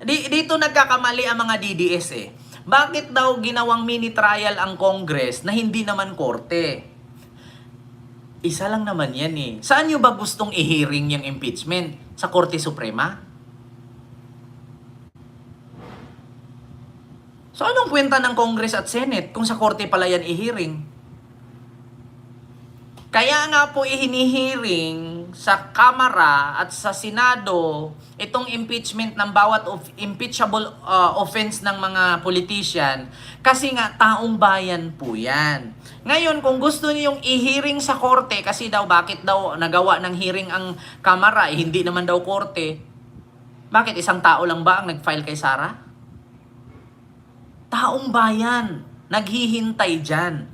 Dito nagkakamali ang mga DDS eh. Bakit daw ginawang mini trial ang Congress na hindi naman korte? Isa lang naman yan eh. Saan nyo ba gustong i-hearing yung impeachment? Sa Korte Suprema? So anong kwenta ng Congress at Senate kung sa Korte pala yan i-hearing? Kaya nga po ihinihearing sa Kamara at sa Senado itong impeachment ng bawat impeachable offense ng mga politician kasi nga taong bayan po yan. Ngayon, kung gusto niyong i-hearing sa Korte, kasi daw bakit daw nagawa ng hearing ang Kamara, hindi naman daw Korte, bakit isang tao lang ba ang nag-file kay Sara? Taong bayan, naghihintay dyan.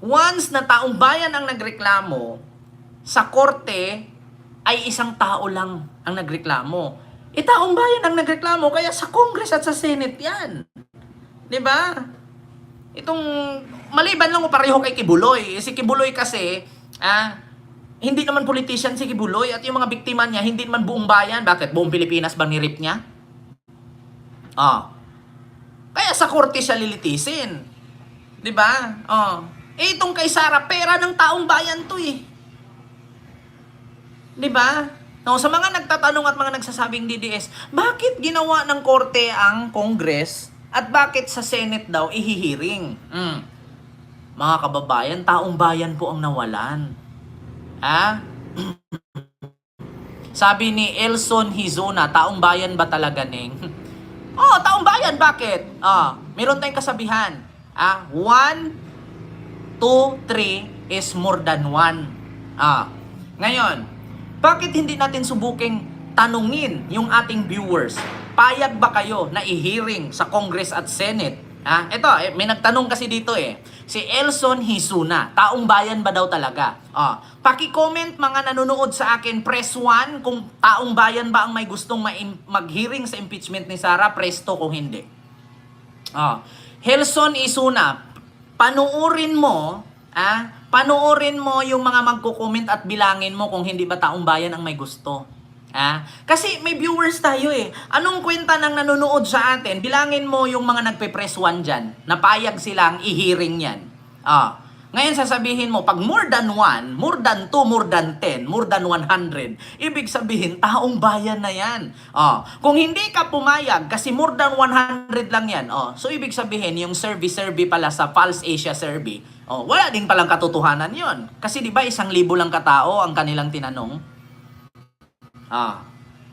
Once na taong bayan ang nagreklamo, sa korte ay isang tao lang ang nagreklamo. Taong bayan ang nagreklamo, kaya sa Congress at sa Senate yan. 'Di ba? Itong maliban lang ko pareho kay Kibuloy. Si Kibuloy kasi, hindi naman politician si Kibuloy at yung mga biktima niya, hindi naman buong bayan. Bakit? Buong Pilipinas bang nirip niya? Kaya sa korte siya lilitisin. 'Di ba? Itong kay Sara, pera ng taong bayan to eh. 'Di ba? No, sa mga nagtatanong at mga nagsasabing DDS, bakit ginawa ng korte ang Congress at bakit sa Senate daw ihihiring? Mga kababayan, taong bayan po ang nawalan. Sabi ni Elson Hizona, taong bayan ba talaga, Neng? Taong bayan, bakit? Meron tayong kasabihan. 1, 2, 3 is more than 1. Ngayon, bakit hindi natin subuking tanungin yung ating viewers? Payag ba kayo na i-hearing sa Congress at Senate? Ito, may nagtanong kasi dito eh. Si Elson Hisuna, taong bayan ba daw talaga? Paki-comment mga nanonood sa akin, press 1 kung taong bayan ba ang may gustong mag-hearing sa impeachment ni Sara, press 2 kung hindi. Helson Isuna, panuorin mo yung mga magko-comment at bilangin mo kung hindi ba taong bayan ang may gusto. Kasi may viewers tayo eh. Anong kwenta ng nanonood sa atin? Bilangin mo yung mga nagpe-press 1 dyan, napayag silang i-hearing yan. Ngayon sasabihin mo, pag more than 1, more than 2, more than 10, more than 100, ibig sabihin, taong bayan na yan. Kung hindi ka pumayag, kasi more than 100 lang yan, so ibig sabihin, yung survey pala sa Pulse Asia Survey, wala din palang katotohanan yon. Kasi di ba 1,000 lang katao ang kanilang tinanong?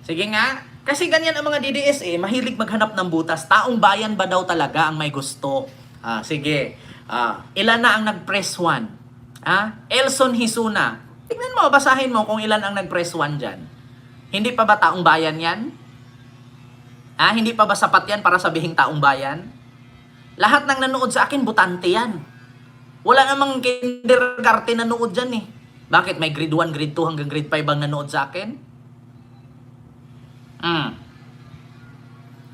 Sige nga, kasi ganyan ang mga DDS eh, mahilig maghanap ng butas. Taong bayan ba daw talaga ang may gusto? Sige. Ilan na ang nag-press 1? Elson Hisuna. Tignan mo, basahin mo kung ilan ang nag-press 1 dyan. Hindi pa ba taong bayan yan? Hindi pa ba sapat yan para sabihing taong bayan? Lahat ng nanood sa akin, butante yan. Wala namang kindergarten nanood dyan eh. Bakit? May grade 1, grade 2 hanggang grade 5 ang nanood sa akin?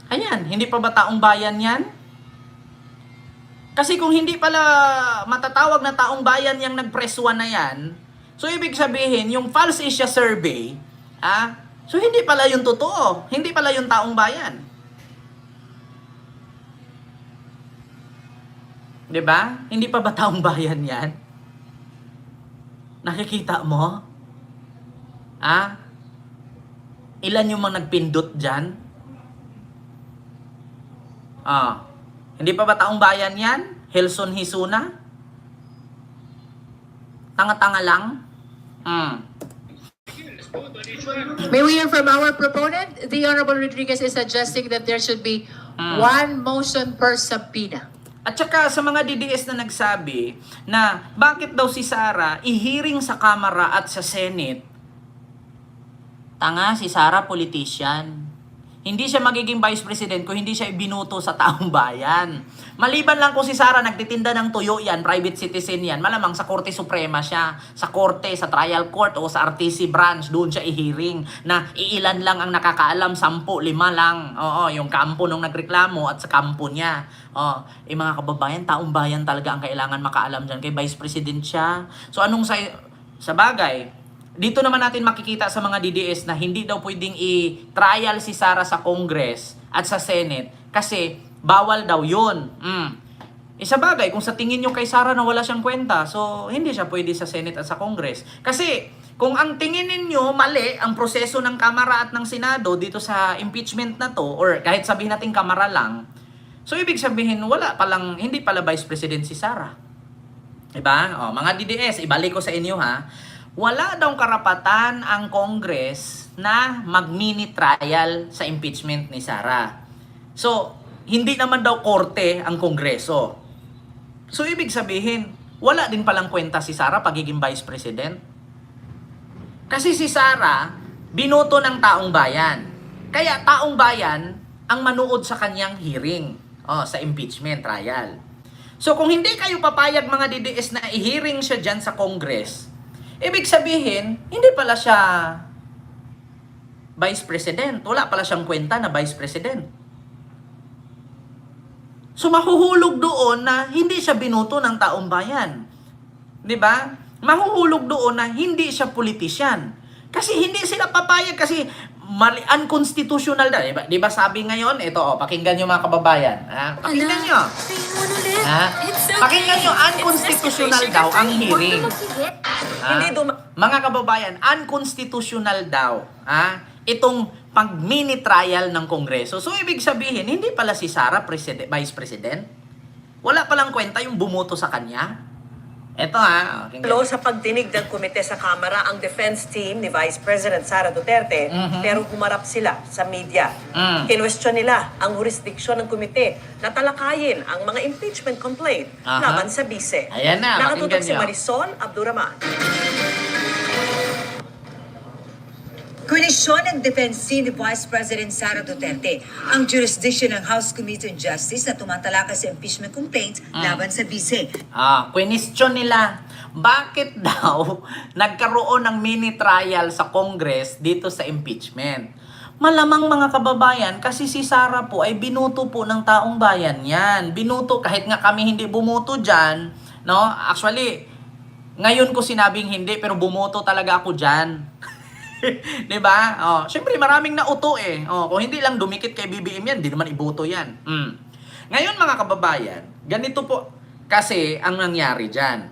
Ayan, hindi pa ba taong bayan yan? Kasi kung hindi pala matatawag na taong bayan yung nag-press 1 na yan, so ibig sabihin, yung Pulse Asia Survey, so hindi pala yung totoo. Hindi pala yung taong bayan. 'Di ba? Hindi pa ba taong bayan yan? Nakikita mo? Ilan yung mga nagpindot dyan? Hindi pa ba taong bayan yan? Helson Hisuna? Tanga-tanga lang? May we hear from our proponent? The Honorable Rodriguez is suggesting that there should be one motion per subpoena. At saka sa mga DDS na nagsabi na bakit daw si Sara i-hearing sa Kamara at sa Senate, tanga, si Sara politician. Hindi siya magiging vice president kung hindi siya ibinuto sa taong bayan. Maliban lang kung si Sara nagtitinda ng tuyo yan, private citizen yan, malamang sa Korte Suprema siya, sa Korte, sa Trial Court o sa RTC branch, doon siya i-hearing na iilan lang ang nakakaalam, 10, 5 lang. Yung kampo nung nagreklamo at sa kampo niya. Mga kababayan, taong bayan talaga ang kailangan makaalam dyan kay vice president siya. So anong sa bagay, dito naman natin makikita sa mga DDS na hindi daw pwedeng i-trial si Sara sa Congress at sa Senate kasi bawal daw yun. Isa bagay, kung sa tingin nyo kay Sara na wala siyang kwenta, so hindi siya pwede sa Senate at sa Congress. Kasi kung ang tingin ninyo mali ang proseso ng Kamara at ng Senado dito sa impeachment na to, or kahit sabihin natin Kamara lang, so ibig sabihin hindi pala Vice President si Sara. Diba? O, mga DDS, ibalik ko sa inyo ha. Wala daw karapatan ang Congress na mag-mini trial sa impeachment ni Sara. So, hindi naman daw korte ang Kongreso. So, ibig sabihin, wala din palang kwenta si Sara pagiging Vice President. Kasi si Sara, binoto ng taong bayan. Kaya taong bayan ang manuod sa kanyang hearing sa impeachment trial. So, kung hindi kayo papayag mga DDS na i-hearing siya dyan sa Congress, ibig sabihin, hindi pala siya Vice President. Wala pala siyang kwenta na Vice President. So, mahuhulog doon na hindi siya binoto ng taong bayan. 'Di ba? Mahuhulog doon na hindi siya politisyan. Kasi hindi sila papayag kasi unconstitutional daw. Di ba sabi ngayon, ito pakinggan nyo mga kababayan. Pakinggan nyo. Pakinggan nyo, unconstitutional daw ang hearing. Mga kababayan, unconstitutional daw. Itong pag-mini trial ng Kongreso. So, ibig sabihin, hindi pala si Sara Vice President. Wala palang kwenta yung bumoto sa kanya. Ito Sa pagdinig ng komite sa Kamara ang defense team ni Vice President Sara Duterte, pero humarap sila sa media. Kinwestiyon nila ang jurisdiksyon ng komite na talakayin ang mga impeachment complaint laban sa bise. Ayan na, Nakatutok si pakinggan nyo. Marisol Abduraman. Kwenisyon ng defense team ni Vice President Sara Duterte ang jurisdiction ng House Committee on Justice na tumatalakay sa impeachment complaint laban sa bise. Question nila, bakit daw nagkaroon ng mini trial sa Congress dito sa impeachment? Malamang mga kababayan, kasi si Sara po ay binuto po ng taong bayan yan. Binuto, kahit nga kami hindi bumuto dyan, no? Actually, ngayon ko sinabing hindi, pero bumuto talaga ako dyan. Diba? Siyempre maraming nauto kung hindi lang dumikit kay BBM yan, di naman iboto yan. Ngayon mga kababayan, ganito po kasi ang nangyari dyan.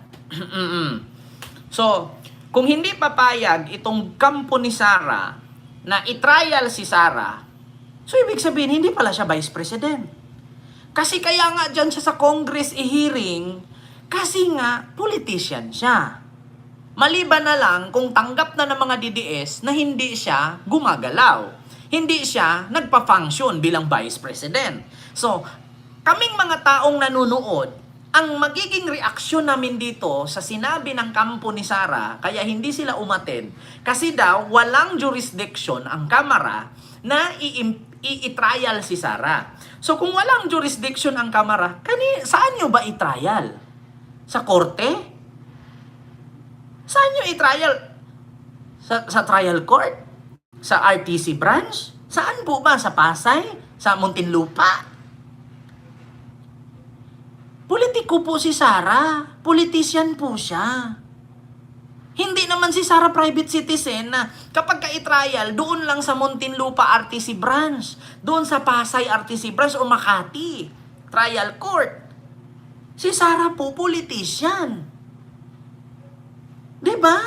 So, kung hindi papayag itong kampo ni Sara na i-trial si Sara, so ibig sabihin hindi pala siya Vice President. Kasi kaya nga dyan siya sa Congress i-hearing, kasi nga politician siya. Maliban na lang kung tanggap na ng mga DDS na hindi siya gumagalaw. Hindi siya nagpa-function bilang Vice President. So, kaming mga taong nanunood, ang magiging reaksyon namin dito sa sinabi ng kampo ni Sara, kaya hindi sila umattend, kasi daw walang jurisdiction ang Kamara na i-trial si Sara. So, kung walang jurisdiction ang Kamara, saan nyo ba i-trial? Sa korte? Saan nyo i-trial? Sa trial court? Sa RTC branch? Saan po ba? Sa Pasay? Sa Muntinlupa? Politiko po si Sara. Politician po siya. Hindi naman si Sara private citizen na kapag ka-i-trial, doon lang sa Muntinlupa RTC branch. Doon sa Pasay RTC branch o Makati. Trial court. Si Sara po politician. Diba?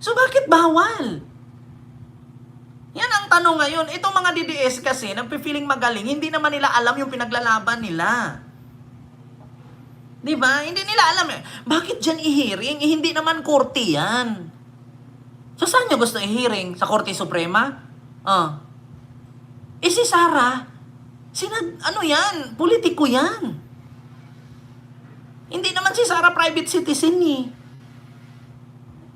So bakit bawal? Yan ang tanong ngayon. Itong mga DDS kasi, nagpe-feeling magaling, hindi naman nila alam yung pinaglalaban nila. Diba? Hindi nila alam bakit dyan i-hearing? Hindi naman korte yan. So saan nyo gusto i-hearing? Sa Korte Suprema? Si Sara, yan? Politiko yan. Hindi naman si Sara private citizen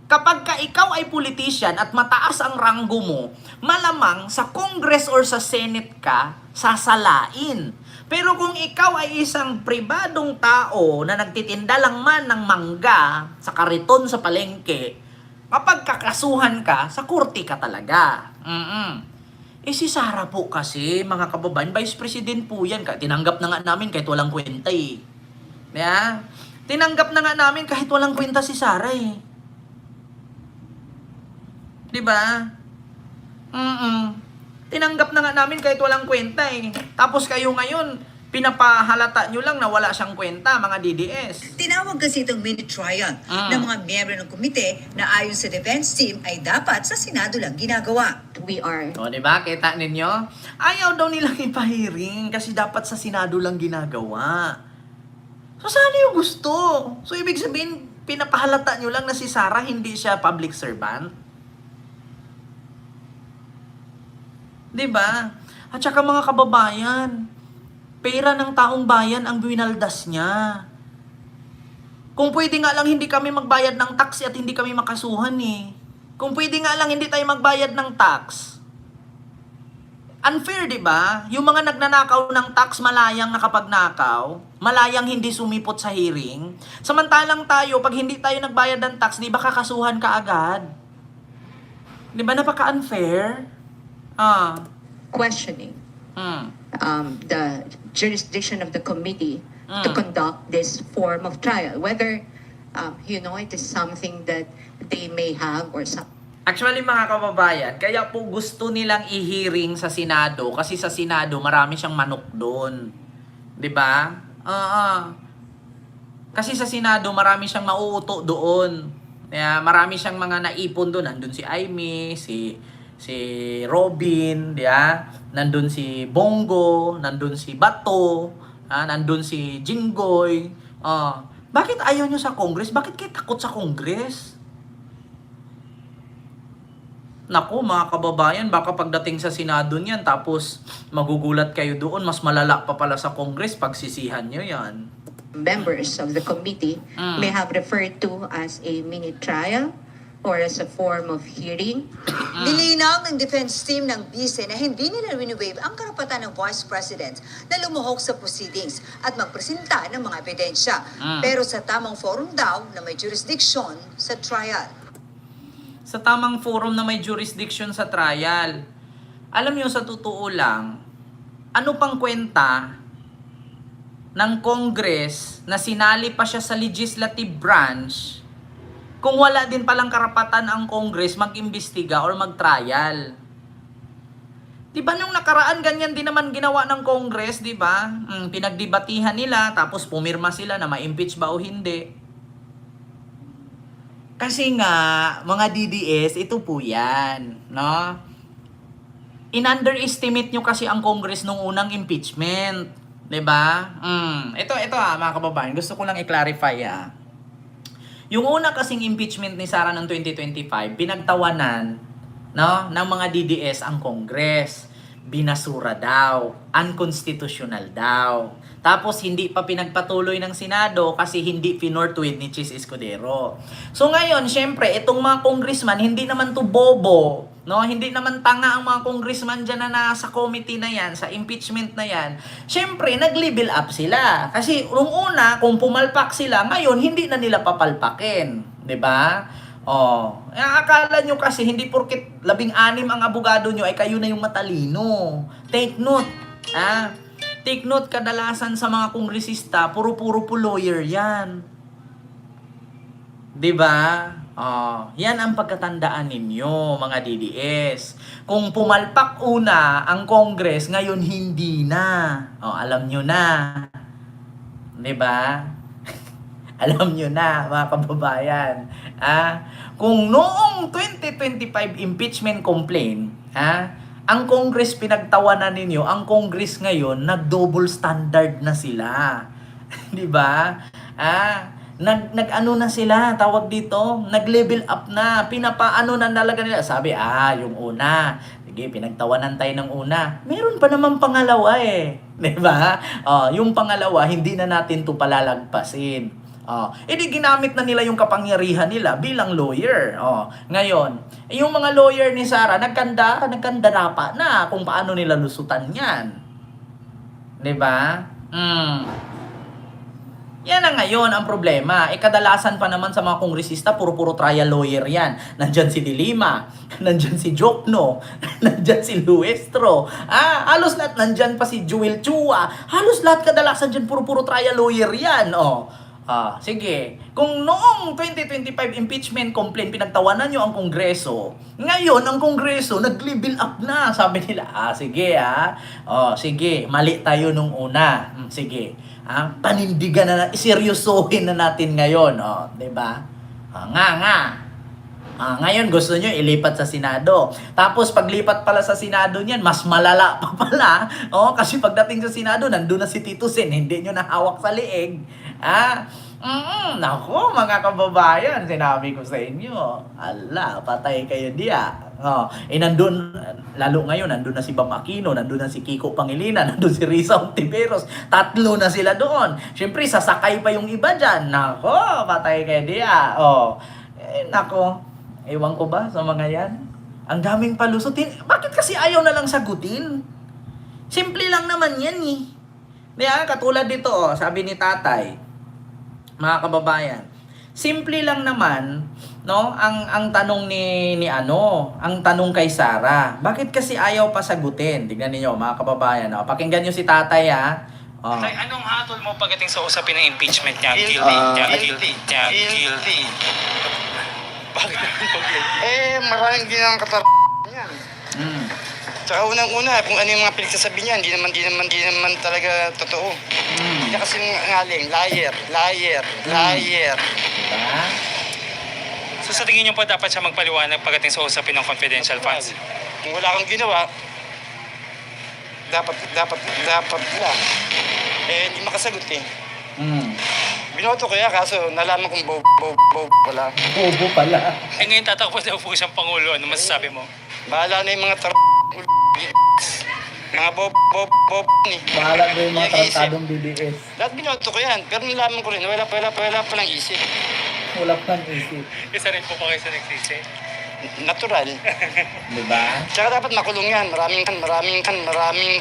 Kapag ka ikaw ay politician at mataas ang ranggo mo, malamang sa Congress or sa Senate ka, sasalain. Pero kung ikaw ay isang pribadong tao na nagtitinda lang man ng mangga sa kariton sa palengke, kapag kakasuhan ka, sa korte ka talaga. Si Sara po kasi, mga kababayan, Vice President po yan. Tinanggap na nga namin kahit walang kwenta Tinanggap na nga namin kahit walang kwenta si Sara 'Di ba? Tinanggap na nga namin kahit walang kwenta eh. Tapos kayo ngayon, pinapahalata nyo lang na wala siyang kwenta, mga DDS. Tinawag kasi itong mini trial ng mga miyembro ng komite na ayon sa defense team ay dapat sa Senado lang ginagawa. We are O, di ba? Kita ninyo? Ayaw daw nilang ipahiring kasi dapat sa Senado lang ginagawa. So, saan yung gusto? So, ibig sabihin, pinapahalata nyo lang na si Sarah hindi siya public servant? Di ba? At saka mga kababayan, pera ng taong bayan ang winaldas niya. Kung pwede nga lang hindi kami magbayad ng tax at hindi kami makasuhan eh. Kung pwede nga lang hindi tayo magbayad ng tax. Unfair, di ba? Yung mga nagnanakaw ng tax, malayang nakapagnakaw, malayang hindi sumipot sa hearing. Samantalang tayo, pag hindi tayo nagbayad ng tax, di ba kakasuhan ka agad? Di ba napaka-unfair? questioning the jurisdiction of the committee to conduct this form of trial. Whether, it is something that they may have or some. Actually, mga kababayan, kaya po gusto nilang i-hearing sa Senado kasi sa Senado marami siyang manok doon. 'Di ba? Kasi sa Senado marami siyang mauuto doon. Kaya marami siyang mga naipon doon. Nandun si Aimee, si Robin, di ba? Nandun si Bongo, nandun si Bato, nandun si Jinggoy. Bakit ayaw nyo sa Congress? Bakit kayo takot sa Congress? Naku, mga kababayan, baka pagdating sa Senado niyan, tapos magugulat kayo doon, mas malala pa pala sa Congress, pagsisihan nyo yan. Members of the committee may have referred to as a mini trial or as a form of hearing. Nilinaw ng defense team ng BISE na hindi nila wini-waive ang karapatan ng Vice President na lumuhok sa proceedings at magpresenta ng mga ebidensya. Pero sa tamang forum daw na may jurisdiction sa trial. Sa tamang forum na may jurisdiction sa trial. Alam nyo, sa totoo lang, ano pang kwenta ng Congress na sinali pa siya sa legislative branch kung wala din palang karapatan ang Congress mag-imbestiga or mag-trial? Diba nung nakaraan, ganyan din naman ginawa ng Congress, diba? Pinagdebatihan nila, tapos pumirma sila na ma-impeach ba o hindi. Kasi nga, mga DDS, ito po yan, no? In-underestimate nyo kasi ang Congress nung unang impeachment. Diba? Ito mga kababayan, gusto ko lang i-clarify Yung una kasing impeachment ni Sara noong 2025, pinagtawanan, no, ng mga DDS ang Congress. Binasura daw, unconstitutional daw. Tapos hindi pa pinagpatuloy ng Senado kasi hindi finortweet ni Chis Escudero. So ngayon, syempre, itong mga congressman, hindi naman to bobo, no? Hindi naman tanga ang mga congressman dyan na nasa committee na yan, sa impeachment na yan. Syempre, nag-level up sila. Kasi nung una, kung pumalpak sila, ngayon, hindi na nila papalpakin. 'Di ba? Akala nyo kasi hindi porket 16 ang abogado nyo ay kayo na yung matalino. Take note, Take note, kadalasan sa mga kongresista, puro-puro po lawyer yan. 'Di ba? Yan ang pagkatandaan ninyo, mga DDS. Kung pumalpak una ang Congress, ngayon hindi na. Alam nyo na. 'Di ba? Alam nyo na, mga kababayan. Kung noong 2025 impeachment complaint, ang Congress pinagtawanan ninyo, ang Congress ngayon, nag-double standard na sila. Di ba? Nag-ano na sila, tawag dito, nag-level up na, pinapaano na talaga nila. Sabi, yung una, sige, pinagtawanan tayo ng una. Meron pa naman pangalawa Di ba? Yung pangalawa, hindi na natin to palalagpasin. Edi ginamit na nila yung kapangyarihan nila bilang lawyer. Ngayon, yung mga lawyer ni Sara, nagkandarapa na kung paano nila lusutan yan. 'Di ba? Yan na ngayon ang problema. Kadalasan pa naman sa mga kongresista, puro-puro trial lawyer yan. Nandyan si Dilima, nandyan si Jokno, nandyan si Luestro. Halos lahat, nandyan pa si Joel Chua. Halos lahat kadalasan dyan, puro-puro trial lawyer yan. Sige. Kung noong 2025 impeachment complaint, pinagtawanan nyo ang Kongreso, ngayon ang Kongreso nag-level up na. Sabi nila, sige sige, mali tayo nung una. Sige. Panindigan na, iseryosohin na natin ngayon. 'Di ba? Ngayon gusto nyo ilipat sa Senado. Tapos paglipat pala sa Senado niyan, mas malala pa pala. Kasi pagdating sa Senado, nandun na si Tito Sen, hindi nyo nahawak sa liig. Nako mga kababayan, sinabi ko sa inyo. Ala, patay kayo diya. Nandun, lalo ngayon, nandun na si Bam Aquino, nandun na si Kiko Pangilinan, nandun si Risa Ontiveros. 3 na sila doon. Siyempre, sasakay pa yung iba dyan. Nako, patay kayo diya. Nako. Ewan ko ba sa mga yan? Ang daming palusutin. Bakit kasi ayaw na lang sagutin? Simple lang naman yan eh. Diba? Katulad dito, sabi ni tatay, mga kababayan, simple lang naman, no? Ang tanong ang tanong kay Sara. Bakit kasi ayaw pa sagutin? Tignan niyo mga kababayan. Pakinggan niyo si tatay Tay, anong hatol mo pagdating sa usapin ng impeachment niya? Guilty. Bakit Maraming din ang yan. Tsaka unang-una, kung ano yung mga pinagsasabi niya, hindi naman talaga totoo. Hindi kasi ngaling, liar. Diba? So sa tingin niyo po dapat siya magpaliwanag pagdating sa usapin ng confidential funds? Kung wala kang ginawa, dapat lang. Hindi makasagot eh. Binoto ko yan, kaso nalaman kong bobo pala. Bobo pala. Ngayon tatakbo daw po siyang Pangulo. Ano masasabi mo? Bahala na yung mga mga bobo ni. Bahala na yung mga Yung isip. tratadong BBS. Lahat binoto ko yan, pero nalaman ko rin, wala palang isip. Wala pang isip. Isa rin po kayo sa nagsisi. Natural. Diba? Tsaka dapat makulong yan. Maraming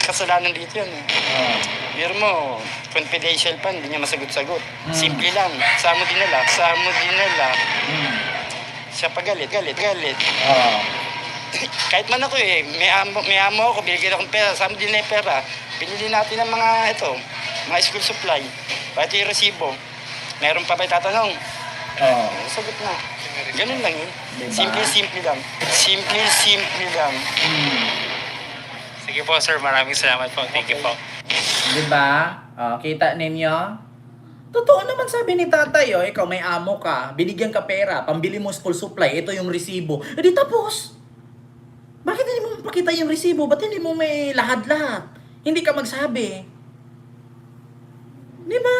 kasalanan dito yan. Pero mo, confidential pa, hindi niya masagot-sagot. Simple lang. Samo dinala. Siya pagalit. Kahit man ako may amo ako, binigyan akong pera. Samo din na yung pera. Pinili natin ng mga school supply. Pati yung resibo. Meron pa ba tatanong? Sagot na. Ganun lang yun. Diba? Simple lang. Sige po sir, maraming salamat po. Thank you po. Diba? Kita ninyo? Totoo naman sabi ni tatay, ikaw may amo ka, binigyan ka pera, pambili mo school supply, ito yung resibo. Di tapos. Bakit hindi mo pakita yung resibo? Ba't hindi mo may lahat-lahat? Hindi ka magsabi. Diba?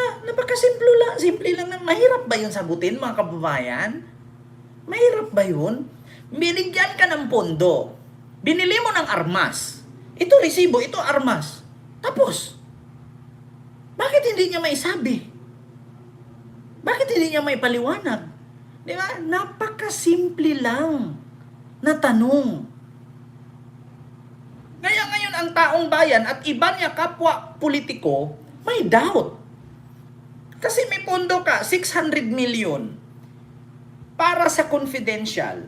Simple lang. Mahirap ba yun sagutin, mga kababayan? Mahirap ba yun? Binigyan ka ng pondo. Binili mo ng armas. Ito resibo, ito armas. Tapos, bakit hindi niya maisabi? Bakit hindi niya maipaliwanag? Di ba? Napakasimple lang na tanong. Kaya ngayon ang taong bayan at iba niya kapwa politiko, may doubt. Kasi may pondo ka, 600 million para sa confidential.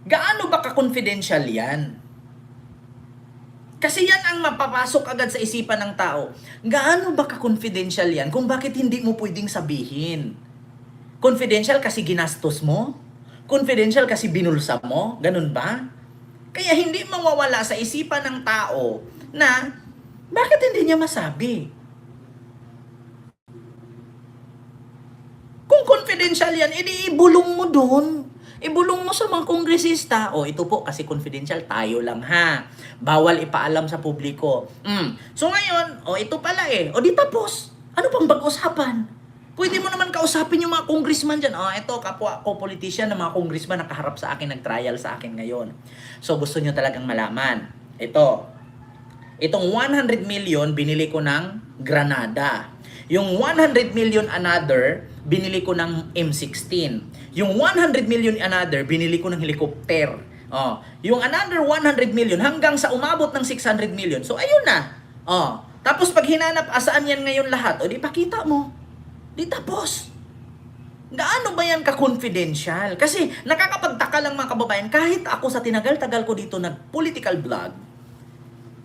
Gaano ba ka-confidential yan? Kasi yan ang mapapasok agad sa isipan ng tao. Gaano ba ka-confidential yan kung bakit hindi mo pwedeng sabihin? Confidential kasi ginastos mo? Confidential kasi binulsa mo? Ganun ba? Kaya hindi mawawala sa isipan ng tao na bakit hindi niya masabi? Kung confidential yan, edi ibulong mo doon. Ibulong mo sa mga kongresista. Ito po kasi confidential, tayo lang ha. Bawal ipaalam sa publiko. So ngayon, ito pala di tapos. Ano pang pag-usapan? Pwede mo naman kausapin yung mga congressman dyan. Ito, kapwa ko politician na mga congressman nakaharap sa akin, nag-trial sa akin ngayon. So gusto nyo talagang malaman. Itong 100 million, binili ko ng Granada. Yung 100 million another, binili ko ng M16. Yung 100 million another, binili ko ng helicopter. Yung another 100 million hanggang sa umabot ng 600 million. So ayun na. Tapos pag hinanap asaan yan ngayon lahat, di pakita mo. Di tapos. Gaano ba yan ka-confidential? Kasi nakakapagtaka lang mga kababayan, kahit ako sa tinagal-tagal ko dito nag-political vlog,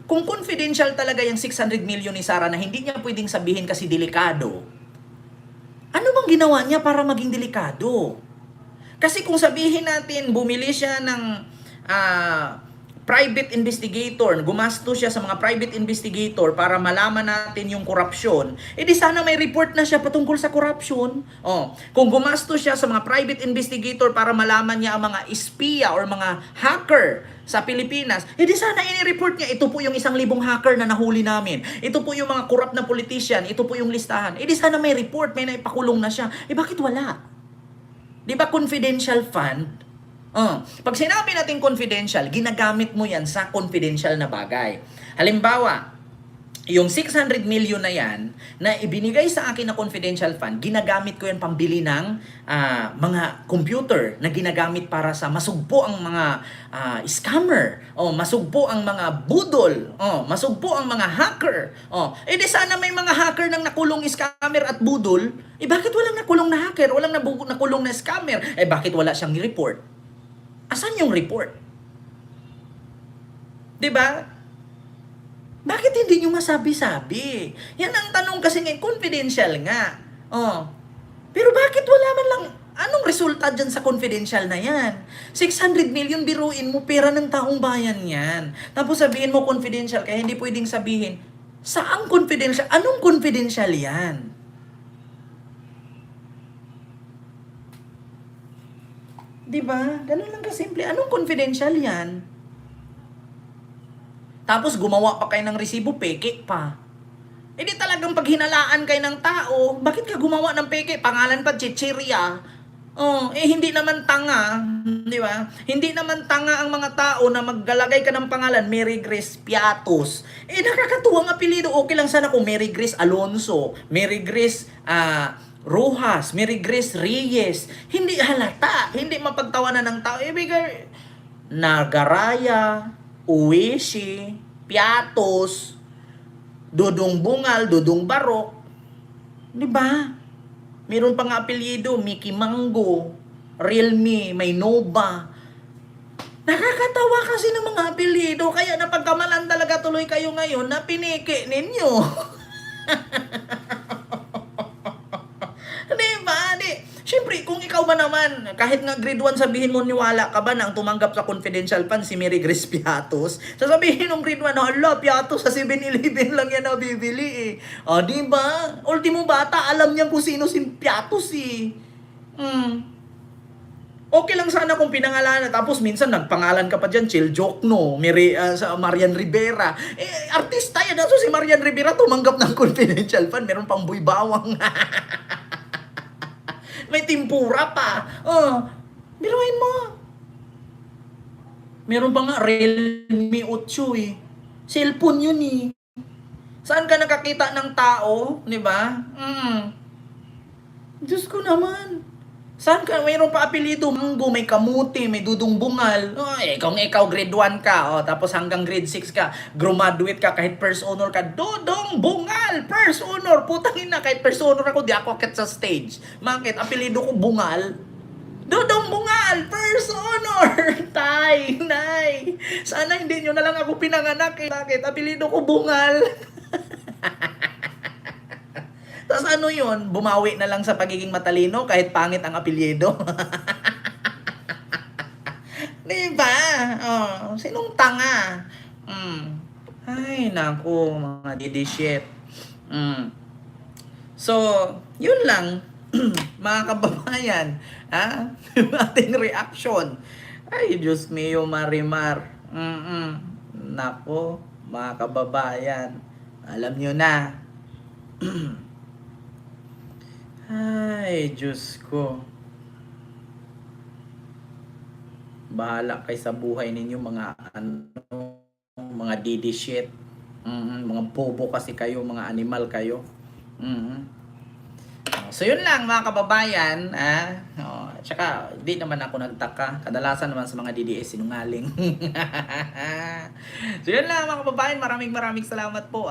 kung confidential talaga yung 600 million ni Sara na hindi niya pwedeng sabihin kasi delikado, ginawa niya para maging delikado. Kasi kung sabihin natin, bumili siya ng private investigator, gumasto siya sa mga private investigator para malaman natin yung korupsyon, edi sana may report na siya patungkol sa korupsyon. Kung gumasto siya sa mga private investigator para malaman niya ang mga espiya or mga hacker sa Pilipinas, edi sana ini-report niya, ito po yung 1,000 hacker na nahuli namin. Ito po yung mga corrupt na politician, ito po yung listahan. Edi sana may report, may naipakulong na siya. Bakit wala? Di ba confidential fund? Pag sinabi natin confidential, ginagamit mo yan sa confidential na bagay. Halimbawa, yung 600 million na yan, na ibinigay sa akin na confidential fund, ginagamit ko yan pambili ng mga computer na ginagamit para sa masugpo ang mga scammer, masugpo ang mga budol, masugpo ang mga hacker. Di sana may mga hacker nang nakulong scammer at budol, bakit walang nakulong na hacker, walang nakulong na scammer? Bakit wala siyang report? Asan yung report? 'Di ba? Bakit hindi nyo masabi-sabi? Yan ang tanong kasi ngayon, confidential nga. Pero bakit wala man lang, anong resulta dyan sa confidential na yan? 600 million, biruin mo, pera ng taong bayan yan. Tapos sabihin mo confidential, kaya hindi pwedeng sabihin, saang confidential? Anong confidential yan? Diba? Ganun lang kasimple. Anong confidential yan? Tapos gumawa pa kayo ng resibo, peke pa. Di talagang pag hinalaan kayo ng tao, bakit ka gumawa ng peke? Pangalan pa, Chichiria. Hindi naman tanga. Di ba? Hindi naman tanga ang mga tao na maggalagay ka ng pangalan, Mary Grace Piatos. Nakakatuwang apelido. Okay lang sana kung Mary Grace Alonso, Mary Grace, Rojas, Mary Grace Reyes. Hindi halata, hindi mapagtawanan ng tao. Ibigay Nagaraya, Uwishi, Piatos, Dudong Bungal, Dudong Barok. Di ba? Meron pang apelyido, Mickey Mango, Realme, may Nova. Nakakatawa kasi ng mga apelyido, kaya napagkamalan talaga tuloy kayo ngayon na piniki ninyo. Siyempre, kung ikaw ba naman, kahit nga grade 1 sabihin mo niwala ka ba nang tumanggap sa confidential fund si Mary Grace Piatos, sasabihin ng grade 1, hala, Piatos sa 7-Eleven lang yan nabibili diba? Ultimo bata, alam niya kung sino si Piatos Okay lang sana kung pinangalanan, tapos minsan nagpangalan ka pa dyan, Chil Jokno, sa Marian Rivera. Artista yan, so si Marian Rivera tumanggap ng confidential fund, meron pang buybawang. May timpura pa. Biruin mo. Meron pa nga Realme 8 Cellphone yun Saan ka nakakita ng tao? Di ba? Diyos ko naman. Saan ka? Mayroon pa apelido. Mango, may kamuti, may Dudong Bungal. Kung ikaw grade 1 ka, tapos hanggang grade 6 ka, graduate ka, kahit first honor ka, Dudong Bungal, first honor. Putangin na, kahit first honor ako, di ako akit sa stage. Bakit? Apelido ko Bungal. Dudong Bungal, first honor. Tay, nay. Sana hindi nyo na lang ako pinanganak. Bakit? Apelido ko Bungal. Tapos ano yun? Bumawi na lang sa pagiging matalino kahit pangit ang apelyido. Diba? Sinong tanga? Ay, naku, mga didi shit. So, yun lang. Mga kababayan. Yung ating reaction. Ay, Diyos mio, Marimar. Naku, mga kababayan. Alam nyo na. Ay, Diyos ko. Bahala kayo sa buhay ninyo, mga mga didi shit. Mga bobo kasi kayo, mga animal kayo. So yun lang mga kababayan, tsaka di naman ako nagtaka. Kadalasan naman sa mga DDS sinungaling. So yun lang mga kababayan, maraming salamat po.